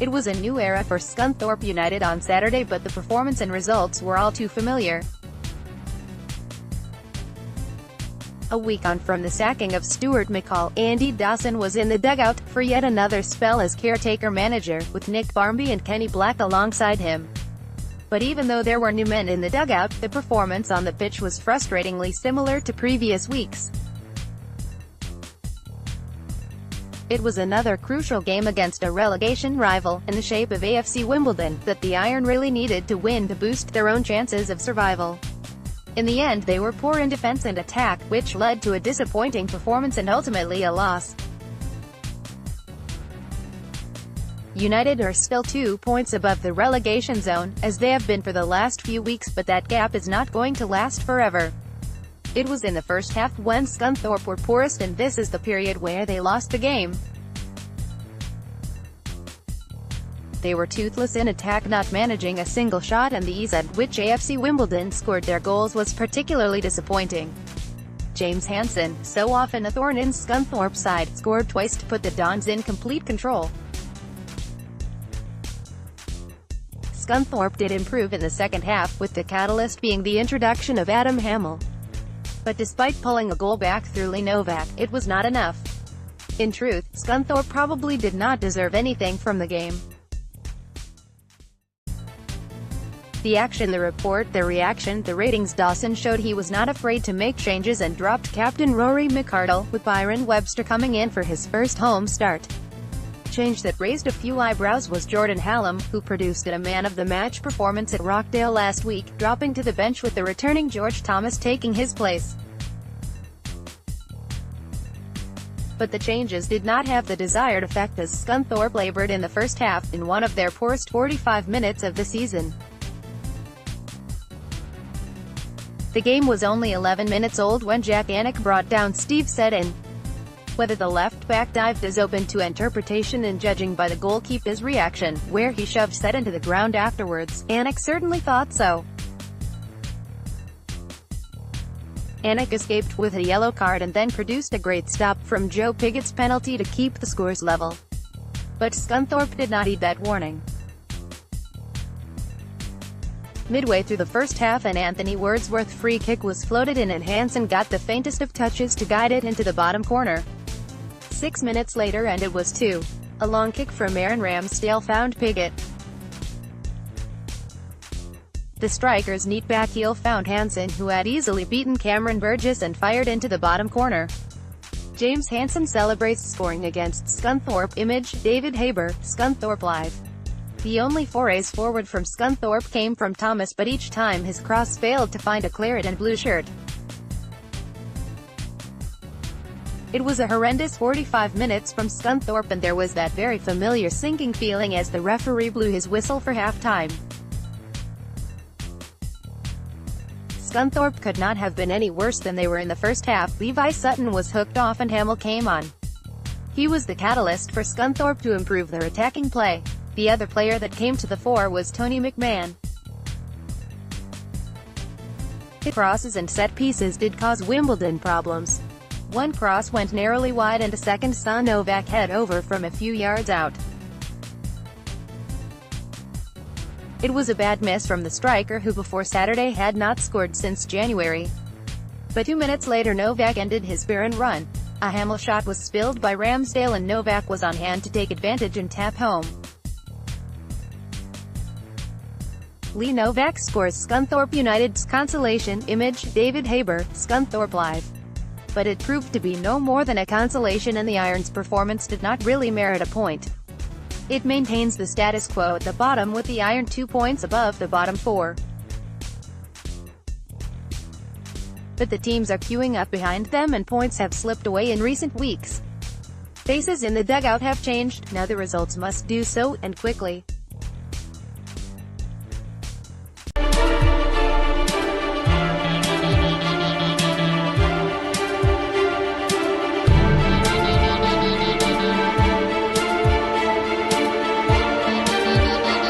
It was a new era for Scunthorpe United on Saturday, but the performance and results were all too familiar. A week on from the sacking of Stuart McCall, Andy Dawson was in the dugout for yet another spell as caretaker manager, with Nick Barmby and Kenny Black alongside him. But even though there were new men in the dugout, the performance on the pitch was frustratingly similar to previous weeks. It was another crucial game against a relegation rival, in the shape of AFC Wimbledon, that the Iron really needed to win to boost their own chances of survival. In the end they were poor in defense and attack, which led to a disappointing performance and ultimately a loss. United are still 2 points above the relegation zone, as they have been for the last few weeks, but that gap is not going to last forever. It was in the first half when Scunthorpe were poorest, and this is the period where they lost the game. They were toothless in attack, not managing a single shot, and the ease at which AFC Wimbledon scored their goals was particularly disappointing. James Hansen, so often a thorn in Scunthorpe's side, scored twice to put the Dons in complete control. Scunthorpe did improve in the second half, with the catalyst being the introduction of Adam Hamill. But despite pulling a goal back through Lee Novak, it was not enough. In truth, Scunthorpe probably did not deserve anything from the game. The action, the report, the reaction, the ratings. Dawson showed he was not afraid to make changes and dropped captain Rory McArdle, with Byron Webster coming in for his first home start. Change that raised a few eyebrows was Jordan Hallam, who produced a man-of-the-match performance at Rockdale last week, dropping to the bench with the returning George Thomas taking his place. But the changes did not have the desired effect, as Scunthorpe laboured in the first half, in one of their poorest 45 minutes of the season. The game was only 11 minutes old when Jack Anick brought down Steve Seddon. Whether the left-back dived is open to interpretation, and judging by the goalkeeper's reaction, where he shoved Seddon to the ground afterwards, Anick certainly thought so. Anick escaped with a yellow card and then produced a great stop from Joe Pigot's penalty to keep the scores level. But Scunthorpe did not heed that warning. Midway through the first half, an Anthony Wordsworth free kick was floated in and Hansen got the faintest of touches to guide it into the bottom corner. 6 minutes later and it was 2. A long kick from Aaron Ramsdale found Pigot. The striker's neat back heel found Hansen, who had easily beaten Cameron Burgess, and fired into the bottom corner. James Hansen celebrates scoring against Scunthorpe. Image, David Haber, Scunthorpe Live. The only forays forward from Scunthorpe came from Thomas, but each time his cross failed to find a claret and blue shirt. It was a horrendous 45 minutes from Scunthorpe, and there was that very familiar sinking feeling as the referee blew his whistle for half-time. Scunthorpe could not have been any worse than they were in the first half. Levi Sutton was hooked off and Hamill came on. He was the catalyst for Scunthorpe to improve their attacking play. The other player that came to the fore was Tony McMahon. Crosses and set pieces did cause Wimbledon problems. One cross went narrowly wide and a second saw Novak head over from a few yards out. It was a bad miss from the striker, who before Saturday had not scored since January. But 2 minutes later Novak ended his barren run. A Hamill shot was spilled by Ramsdale and Novak was on hand to take advantage and tap home. Lee Novak scores Scunthorpe United's consolation. Image, David Haber, Scunthorpe Live. But it proved to be no more than a consolation, and the Irons' performance did not really merit a point. It maintains the status quo at the bottom, with the Iron 2 points above the bottom 4. But the teams are queuing up behind them and points have slipped away in recent weeks. Faces in the dugout have changed, now the results must do so, and quickly.